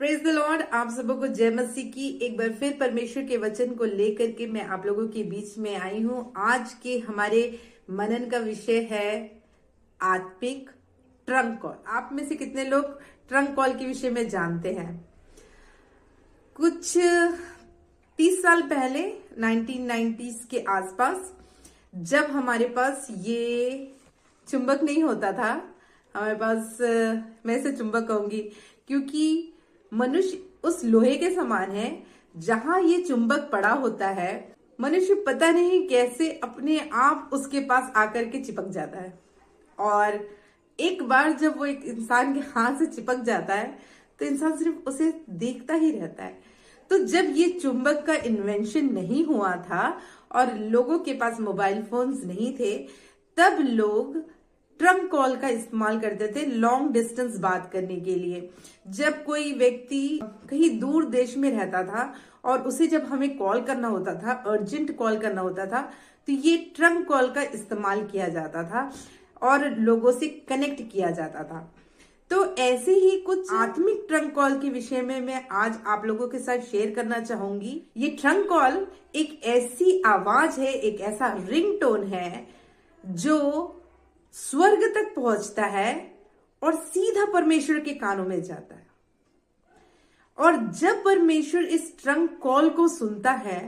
Praise the Lord. आप सबों को जय मसीह की। एक बार फिर परमेश्वर के वचन को लेकर के मैं आप लोगों के बीच में आई हूं। आज के हमारे मनन का विषय है आत्मिक ट्रंक कॉल। आप में से कितने लोग ट्रंक कॉल के विषय में जानते हैं? कुछ 30 साल पहले 1990s के आसपास, जब हमारे पास ये चुंबक नहीं होता था, हमारे पास मैं इसे चुंबक कहूंगी क्योंकि मनुष्य उस लोहे के समान है जहां ये चुंबक पड़ा होता है। मनुष्य पता नहीं कैसे अपने आप उसके पास आकर के चिपक जाता है, और एक बार जब वो एक इंसान के हाथ से चिपक जाता है तो इंसान सिर्फ उसे देखता ही रहता है। तो जब ये चुंबक का इन्वेंशन नहीं हुआ था और लोगों के पास मोबाइल फोन्स नहीं थे, तब लोग ट्रंक कॉल का इस्तेमाल करते थे लॉन्ग डिस्टेंस बात करने के लिए। जब कोई व्यक्ति कहीं दूर देश में रहता था और उसे जब हमें कॉल करना होता था, अर्जेंट कॉल करना होता था, तो ये ट्रंक कॉल का इस्तेमाल किया जाता था और लोगों से कनेक्ट किया जाता था। तो ऐसे ही कुछ आत्मिक ट्रंक कॉल के विषय में मैं आज आप लोगों के साथ शेयर करना चाहूंगी। ये ट्रंक कॉल एक ऐसी आवाज है, एक ऐसा रिंगटोन है जो स्वर्ग तक पहुंचता है और सीधा परमेश्वर के कानों में जाता है। और जब परमेश्वर इस ट्रंक कॉल को सुनता है,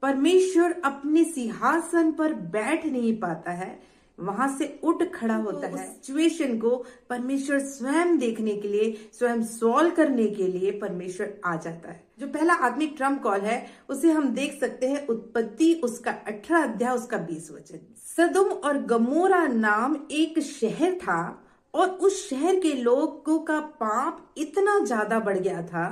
परमेश्वर अपने सिंहासन पर बैठ नहीं पाता है, वहां से उठ खड़ा होता है। सिचुएशन को परमेश्वर स्वयं देखने के लिए, स्वयं सॉल्व करने के लिए परमेश्वर आ जाता है। जो पहला आत्मिक ट्रंक कॉल है उसे हम देख सकते हैं उत्पत्ति उसका 18 अध्याय उसका 20 वचन। सदोम और गमोरा नाम एक शहर था और उस शहर के लोगों का पाप इतना ज्यादा बढ़ गया था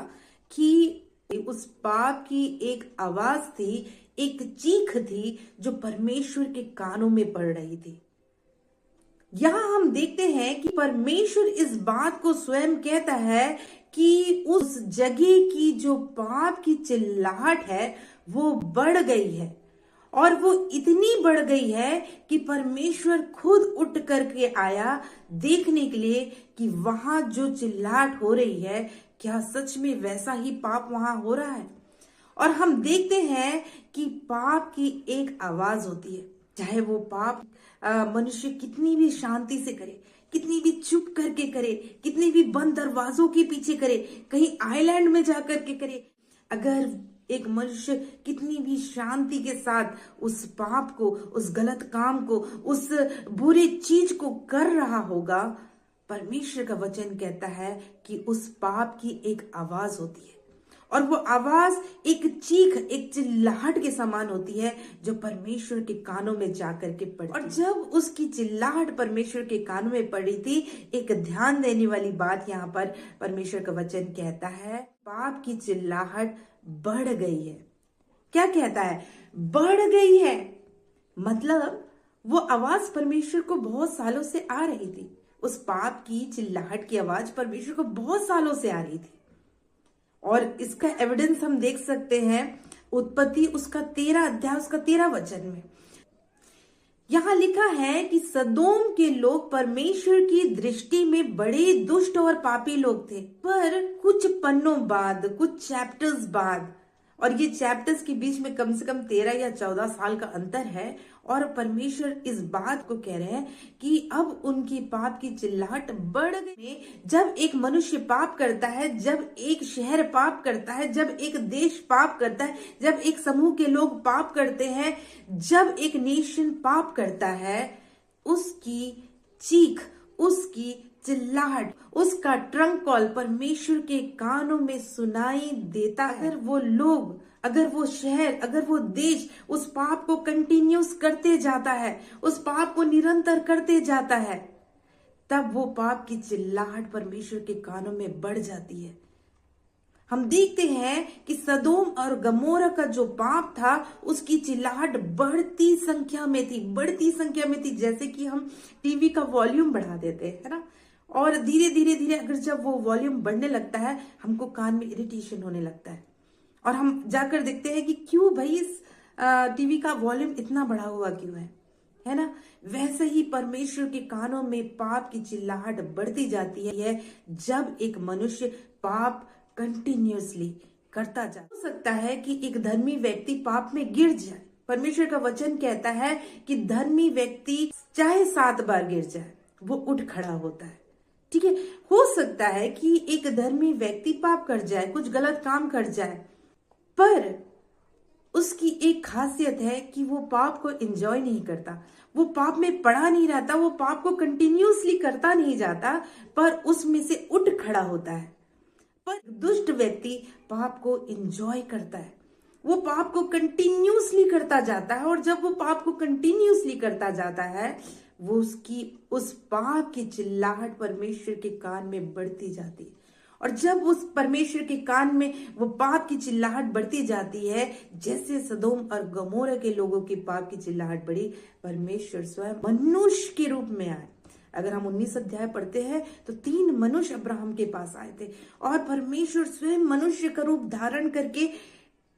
कि उस पाप की एक आवाज थी, एक चीख थी जो परमेश्वर के कानों में पड़ रही थी। यहां हम देखते हैं कि परमेश्वर इस बात को स्वयं कहता है कि उस जगह की जो पाप की चिल्लाहट है वो बढ़ गई है, और वो इतनी बढ़ गई है कि परमेश्वर खुद उठ करके आया देखने के लिए कि वहां जो चिल्लाहट हो रही है, क्या सच में वैसा ही पाप वहां हो रहा है। और हम देखते हैं कि पाप की एक आवाज होती है, चाहे वो पाप मनुष्य कितनी भी शांति से करे, कितनी भी चुप करके करे, कितनी भी बंद दरवाजों के पीछे करे, कहीं आइलैंड में जाकर के करे, अगर एक मनुष्य कितनी भी शांति के साथ उस पाप को, उस गलत काम को, उस बुरी चीज को कर रहा होगा, परमेश्वर का वचन कहता है कि उस पाप की एक आवाज होती है, और वो आवाज एक चीख, एक चिल्लाहट के समान होती है जो परमेश्वर के कानों में जाकर के पड़ी। और जब उसकी चिल्लाहट परमेश्वर के कानों में पड़ी थी, एक ध्यान देने वाली बात यहाँ पर परमेश्वर का वचन कहता है, पाप की चिल्लाहट बढ़ गई है। क्या कहता है? बढ़ गई है। मतलब वो आवाज परमेश्वर को बहुत सालों से आ रही थी। उस पाप की चिल्लाहट की आवाज परमेश्वर को बहुत सालों से आ रही थी, और इसका एविडेंस हम देख सकते हैं उत्पत्ति उसका 13 अध्याय उसका 13 वचन में। यहां लिखा है कि सदोम के लोग परमेश्वर की दृष्टि में बड़े दुष्ट और पापी लोग थे, पर कुछ पन्नों बाद, कुछ चैप्टर्स बाद, और ये चैप्टर्स के बीच में कम से कम 13 या 14 साल का अंतर है, और परमेश्वर इस बात को कह रहे हैं कि अब उनकी पाप की चिल्लाहट बढ़ गई। जब एक मनुष्य पाप करता है, जब एक शहर पाप करता है, जब एक देश पाप करता है, जब एक समूह के लोग पाप करते हैं, जब एक नेशन पाप करता है, उसकी चीख, उसकी चिल्लाहट, उसका ट्रंक कॉल परमेश्वर के कानों में सुनाई देता है। अगर वो लोग, अगर वो शहर, अगर वो देश उस पाप को कंटिन्यूस करते जाता है, उस पाप को निरंतर करते जाता है, तब वो पाप की चिल्लाहट परमेश्वर के कानों में बढ़ जाती है। हम देखते हैं कि सदोम और गमोरा का जो पाप था उसकी चिल्लाहट बढ़ती संख्या में थी, बढ़ती संख्या में थी। जैसे कि हम टीवी का वॉल्यूम बढ़ा देते हैं, है ना, और धीरे धीरे धीरे अगर जब वो वॉल्यूम बढ़ने लगता है, हमको कान में इरिटेशन होने लगता है, और हम जाकर देखते हैं कि क्यों भाई इस टीवी का वॉल्यूम इतना बढ़ा हुआ क्यों है ना। वैसे ही परमेश्वर के कानों में पाप की चिल्लाहट बढ़ती जाती है जब एक मनुष्य पाप कंटिन्यूअसली करता जा सकता है कि एक धर्मी व्यक्ति पाप में गिर जाए। परमेश्वर का वचन कहता है कि धर्मी व्यक्ति चाहे 7 बार गिर जाए वो उठ खड़ा होता है। ठीक है, हो सकता है कि एक धर्मी व्यक्ति पाप कर जाए, कुछ गलत काम कर जाए, पर उसकी एक खासियत है कि वो पाप को एंजॉय नहीं करता, वो पाप में पड़ा नहीं रहता, वो पाप को कंटिन्यूअसली करता नहीं जाता, पर उसमें से उठ खड़ा होता है। पर दुष्ट व्यक्ति पाप को एंजॉय करता है, वो पाप को कंटिन्यूअसली करता जाता है, और जब वो पाप को कंटिन्यूअसली करता जाता है वो उसकी उस पाप की चिल्लाहट परमेश्वर के कान में बढ़ती जाती है। और जब उस परमेश्वर के कान में वो पाप की चिल्लाहट बढ़ती जाती है, जैसे सदोम और गमोरा के लोगों की पाप की चिल्लाहट बढ़ी, परमेश्वर स्वयं मनुष्य के रूप में आए। अगर हम 19 अध्याय पढ़ते हैं तो 3 मनुष्य अब्राहम के पास आए थे, और परमेश्वर स्वयं मनुष्य का रूप धारण करके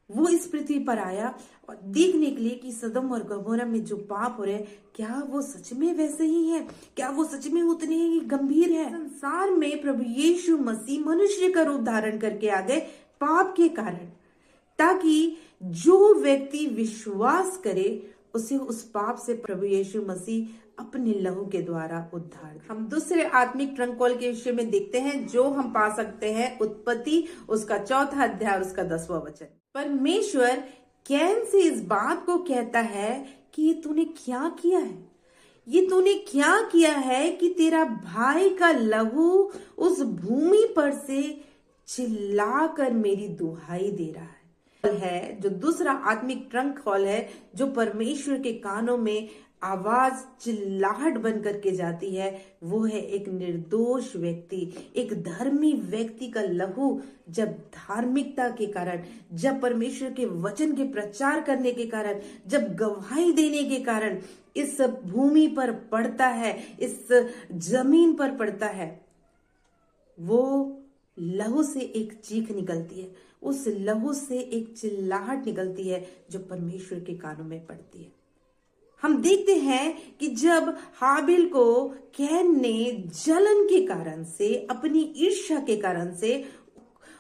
वो इस पृथ्वी पर आया और देखने के लिए कि सदोम और गमोरा में जो पाप हो रहे हैं, क्या वो सच में वैसे ही है, क्या वो सच में उतने ही गंभीर है। संसार में प्रभु यीशु मसीह मनुष्य का रूप धारण करके आ गए पाप के कारण, ताकि जो व्यक्ति विश्वास करे उसे उस पाप से प्रभु यीशु मसीह अपने लहू के द्वारा उद्धार। हम दूसरे आत्मिक ट्रंकॉल के विषय में देखते हैं, जो हम पा सकते हैं उत्पत्ति उसका 4 अध्याय और उसका 10वां वचन। परमेश्वर कैन से इस बात को कहता है कि ये तूने क्या किया है, ये तूने क्या किया है कि तेरा भाई का लहू उस भूमि पर से चिल्लाकर मेरी दुहाई दे रहा है। जो दूसरा आत्मिक ट्रंक कॉल है, जो परमेश्वर के कानों में आवाज चिल्लाहट बन करके जाती है, वो है एक निर्दोष व्यक्ति, एक धर्मी व्यक्ति का लहू जब धार्मिकता के कारण, जब परमेश्वर के वचन के प्रचार करने के कारण, जब गवाही देने के कारण इस भूमि पर पड़ता है, इस जमीन पर पड़ता है, वो लहू से एक चीख निकलती है, उस लहू से एक चिल्लाहट निकलती है जो परमेश्वर के कानों में पड़ती है। हम देखते हैं कि जब हाबिल को कैन ने जलन के कारण से, अपनी ईर्ष्या के कारण से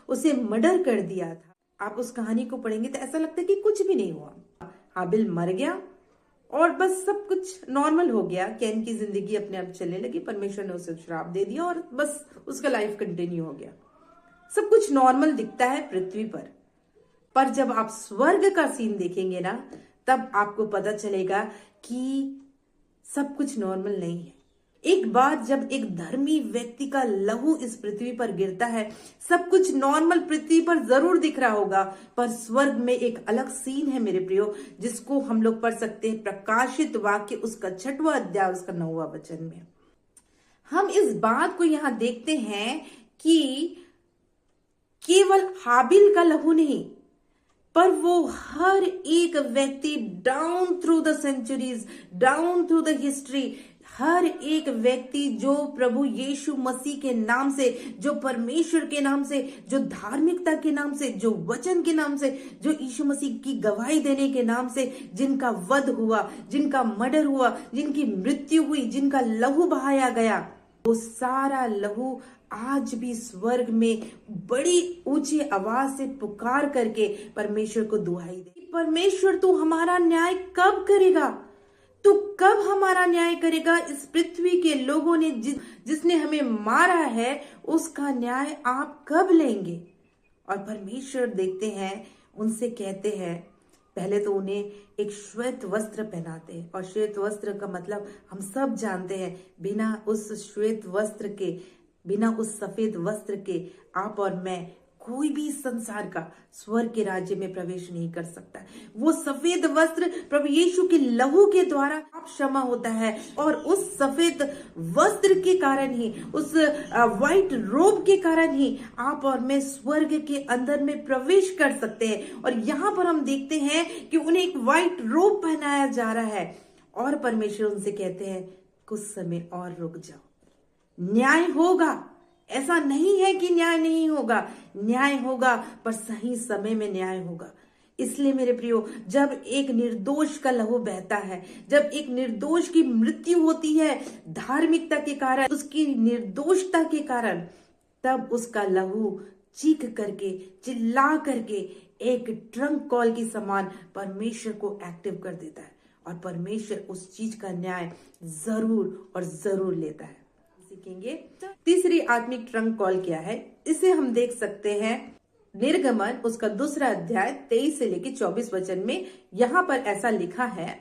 उसे मर्डर कर दिया था। आप उस कहानी को पढ़ेंगे तो ऐसा लगता है कि कुछ भी नहीं हुआ, हाबिल मर गया और बस सब कुछ नॉर्मल हो गया। कैन की जिंदगी अपने आप चलने लगी, परमेश्वर ने उसे श्राप दे दिया और बस उसका लाइफ कंटिन्यू हो गया। सब कुछ नॉर्मल दिखता है पृथ्वी पर जब आप स्वर्ग का सीन देखेंगे ना, तब आपको पता चलेगा कि सब कुछ नॉर्मल नहीं है। एक बार जब एक धर्मी व्यक्ति का लहू इस पृथ्वी पर गिरता है, सब कुछ नॉर्मल पृथ्वी पर जरूर दिख रहा होगा, पर स्वर्ग में एक अलग सीन है मेरे प्रियो, जिसको हम लोग पढ़ सकते हैं प्रकाशित वाक्य उसका 6वां अध्याय उसका 9वां वचन में। हम इस बात को यहां देखते हैं कि केवल हाबिल का लहू नहीं, पर वो हर एक व्यक्ति down through the centuries, down through the history, हर एक व्यक्ति जो प्रभु यीशु मसीह के नाम से, जो परमेश्वर के नाम से, जो धार्मिकता के नाम से, जो वचन के नाम से, जो यीशु मसीह की गवाही देने के नाम से जिनका वध हुआ, जिनका मर्डर हुआ, जिनकी मृत्यु हुई, जिनका लहू बहाया गया, वो सारा लहू आज भी स्वर्ग में बड़ी ऊंची आवाज से पुकार करके परमेश्वर को दुहाई दे। परमेश्वर तू हमारा न्याय कब करेगा, तू कब हमारा न्याय करेगा। इस पृथ्वी के लोगों ने जिसने हमें मारा है, उसका न्याय आप कब लेंगे। और परमेश्वर देखते हैं, उनसे कहते हैं, पहले तो उन्हें एक श्वेत वस्त्र पहनाते हैं, और श्वेत वस्त्र का मतलब हम सब जानते हैं, बिना उस श्वेत वस्त्र के, बिना उस सफेद वस्त्र के आप और मैं, कोई भी संसार का स्वर्ग के राज्य में प्रवेश नहीं कर सकता। वो सफेद वस्त्र प्रभु यीशु के लहू के द्वारा आप क्षमा होता है, और उस सफेद वस्त्र के कारण ही, उस व्हाइट रोब के कारण ही आप और मैं स्वर्ग के अंदर में प्रवेश कर सकते हैं। और यहाँ पर हम देखते हैं कि उन्हें एक व्हाइट रोब पहनाया जा रहा है, और परमेश्वर उनसे कहते हैं कुछ समय और रुक जाओ, न्याय होगा। ऐसा नहीं है कि न्याय नहीं होगा, न्याय होगा, पर सही समय में न्याय होगा। इसलिए मेरे प्रियो, जब एक निर्दोष का लहू बहता है, जब एक निर्दोष की मृत्यु होती है धार्मिकता के कारण, उसकी निर्दोषता के कारण, तब उसका लहू चीख करके, चिल्ला करके एक ट्रंक कॉल की समान परमेश्वर को एक्टिव कर देता है और परमेश्वर उस चीज का न्याय जरूर और जरूर लेता है। सीखेंगे तीसरी आत्मिक ट्रंक कॉल क्या है, इसे हम देख सकते हैं निर्गमन उसका 2 अध्याय 23 से लेकर 24 वचन में। यहाँ पर ऐसा लिखा है,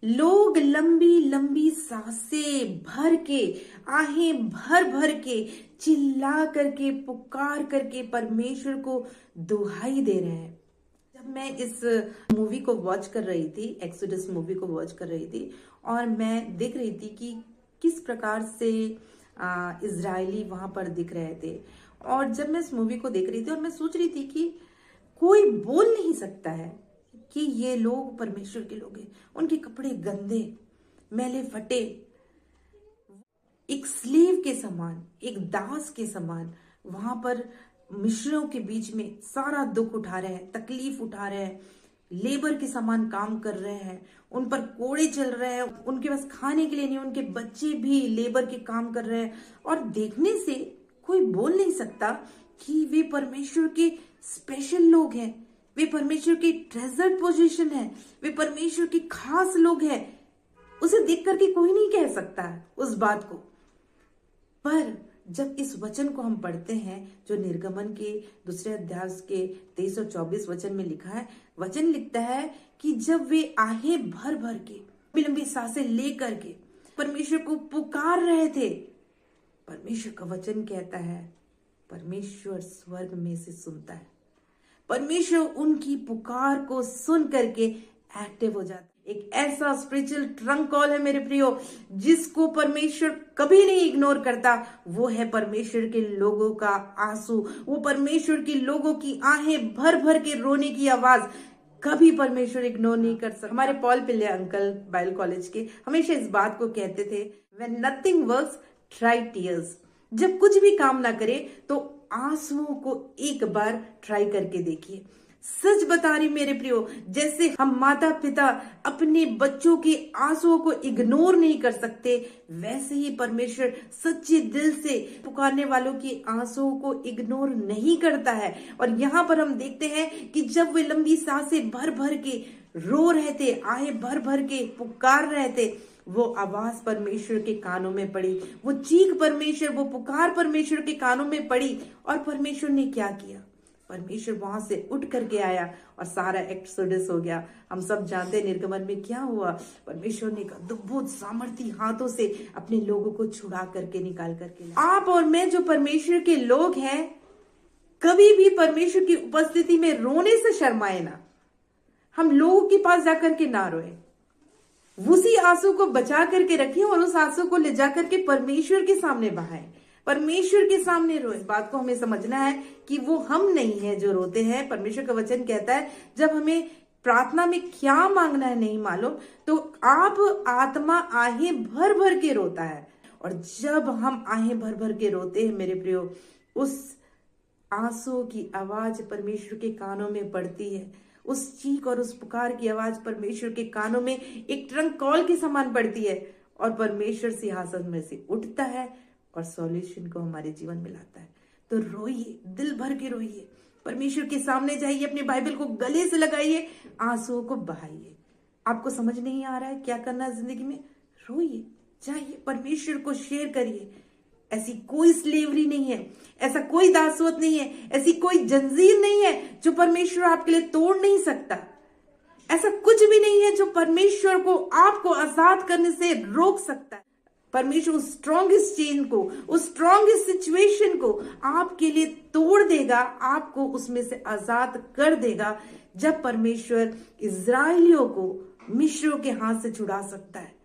लोग लंबी लंबी सांसें भर के, आहें भर भर के, चिल्ला करके, पुकार करके परमेश्वर को दुहाई दे रहे हैं। जब मैं इस मूवी को वॉच कर रही थी, एक्सोडस मूवी को वॉच कर रही थी, और मैं देख रही थी कि किस प्रकार से इजरायली वहां पर दिख रहे थे। और जब मैं इस मूवी को देख रही थी और मैं सोच रही थी कि कोई बोल नहीं सकता है कि ये लोग परमेश्वर के लोग हैं। उनके कपड़े गंदे, मैले फटे, एक स्लेव के समान, एक दास के समान वहां पर मिस्रियों के बीच में सारा दुख उठा रहे हैं, तकलीफ उठा रहे हैं, लेबर के समान काम कर रहे हैं, उन पर कोड़े चल रहे हैं, उनके पास खाने के लिए नहीं, उनके बच्चे भी लेबर के काम कर रहे हैं। और देखने से कोई बोल नहीं सकता कि वे परमेश्वर के स्पेशल लोग हैं, वे परमेश्वर की ट्रेजर्ड पोजीशन है, वे परमेश्वर के खास लोग हैं। उसे देख करके कोई नहीं कह सकता है उस बात को। पर जब इस वचन को हम पढ़ते हैं जो निर्गमन के 2 अध्याय के 23 और 24 वचन में लिखा है, वचन लिखता है कि जब वे आहें भर भर के, लंबी लंबी सांसें लेकर के परमेश्वर को पुकार रहे थे, परमेश्वर का वचन कहता है परमेश्वर स्वर्ग में से सुनता है। परमेश्वर उनकी पुकार को सुन करके एक्टिव हो जाता है। एक ऐसा स्पिरिचुअल ट्रंक कॉल है मेरे प्रियो, जिसको परमेश्वर कभी नहीं इग्नोर करता। वो है परमेश्वर के लोगों का आंसू, वो परमेश्वर के लोगों की आहें भर भर के रोने की आवाज कभी परमेश्वर इग्नोर नहीं कर सकता। हमारे पॉल पिल्ले अंकल बाइबल कॉलेज के हमेशा इस बात को कहते थे, when nothing works try tears. जब कुछ भी काम ना करे तो आंसुओं को एक बार ट्राई करके देखिए। सच बता रही मेरे प्रियो, जैसे हम माता पिता अपने बच्चों के आंसुओं को इग्नोर नहीं कर सकते, वैसे ही परमेश्वर सच्चे दिल से पुकारने वालों के आंसुओं को इग्नोर नहीं करता है। और यहाँ पर हम देखते हैं कि जब वे लंबी सांसें भर भर के रो रहे थे, आहें भर भर के पुकार रहे थे, वो आवाज परमेश्वर के कानों में पड़ी, वो चीख परमेश्वर, वो पुकार परमेश्वर के कानों में पड़ी। और परमेश्वर ने क्या किया? परमेश्वर वहां से उठ करके आया और सारा एक्सोडस हो गया। हम सब जानते हैं निर्गमन में क्या हुआ। परमेश्वर ने अद्भुत सामर्थी हाथों से अपने लोगों को छुड़ा करके निकाल करके आप और मैं जो परमेश्वर के लोग हैं, कभी भी परमेश्वर की उपस्थिति में रोने से शर्माए ना। हम लोगों के पास जाकर के ना रोए, उसी आंसू को बचा करके रखें और उस आंसू को ले जाकर के परमेश्वर के सामने बहाएं, परमेश्वर के सामने रोए। इस बात को हमें समझना है कि वो हम नहीं है जो रोते हैं। परमेश्वर का वचन कहता है जब हमें प्रार्थना में क्या मांगना है नहीं मालूम, तो आप आत्मा आहें भर भर के रोता है। और जब हम आहें भर भर के रोते हैं मेरे प्रियो, उस आंसू की आवाज परमेश्वर के कानों में पड़ती है, उस चीख और उस पुकार की आवाज परमेश्वर के कानों में एक ट्रंक कॉल के समान पड़ती है, और परमेश्वर सिंहासन में से उठता है और सॉल्यूशन को हमारे जीवन में लाता है। तो रोइए, दिल भर के रोइए, परमेश्वर के सामने जाइए, अपने बाइबल को गले से लगाइए, आंसुओं को बहाइए। आपको समझ नहीं आ रहा है क्या करना है जिंदगी में? रोइए, जाइए, परमेश्वर को शेयर करिए। ऐसी कोई स्लेवरी नहीं है, ऐसा कोई दासवत नहीं है, ऐसी कोई जंजीर नहीं है जो परमेश्वर आपके लिए तोड़ नहीं सकता। ऐसा कुछ भी नहीं है जो परमेश्वर को आपको आजाद करने से रोक सकता है। परमेश्वर उस स्ट्रॉन्गेस्ट चेन को, उस स्ट्रॉन्गेस्ट सिचुएशन को आपके लिए तोड़ देगा, आपको उसमें से आजाद कर देगा। जब परमेश्वर इजरायलियों को मिस्रियों के हाथ से छुड़ा सकता है,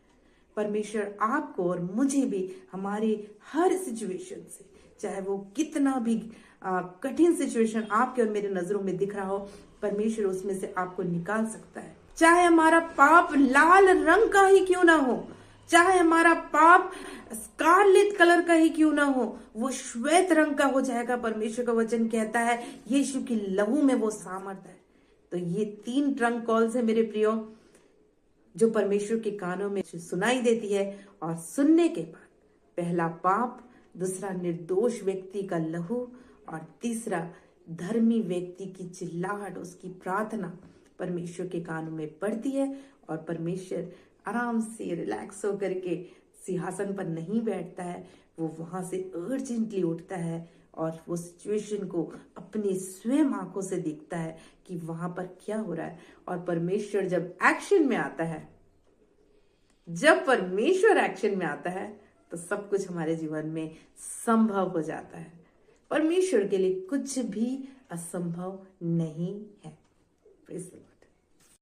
परमेश्वर आपको और मुझे भी हमारे हर सिचुएशन से, चाहे वो कितना भी कठिन सिचुएशन आपके और मेरे नजरों में दिख रहा हो, परमेश्वर उसमें से आपको निकाल सकता है। चाहे हमारा पाप लाल रंग का ही क्यों ना हो, चाहे हमारा पाप स्कारलेट कलर का ही क्यों ना हो, वो श्वेत रंग का हो जाएगा। परमेश्वर का वचन कहता है यीशु की लहू में वो सामर्थ है। तो ये 3 ट्रंक कॉल्स है मेरे प्रियो, जो परमेश्वर के कानों में सुनाई देती है। और सुनने के बाद, पहला पाप, दूसरा निर्दोष व्यक्ति का लहू, और तीसरा, धर्मी व्यक्ति की चिल्लाहट, उसकी प्रार्थना परमेश्वर के कानों में पड़ती है और परमेश्वर आराम से रिलैक्स होकर के सिंहासन पर नहीं बैठता है, वो वहां से अर्जेंटली उठता है और वो सिचुएशन को अपने स्वयं आंखों से देखता है कि वहां पर क्या हो रहा है। और परमेश्वर जब एक्शन में आता है, जब परमेश्वर एक्शन में आता है तो सब कुछ हमारे जीवन में संभव हो जाता है। परमेश्वर के लिए कुछ भी असंभव नहीं है। Praise the Lord.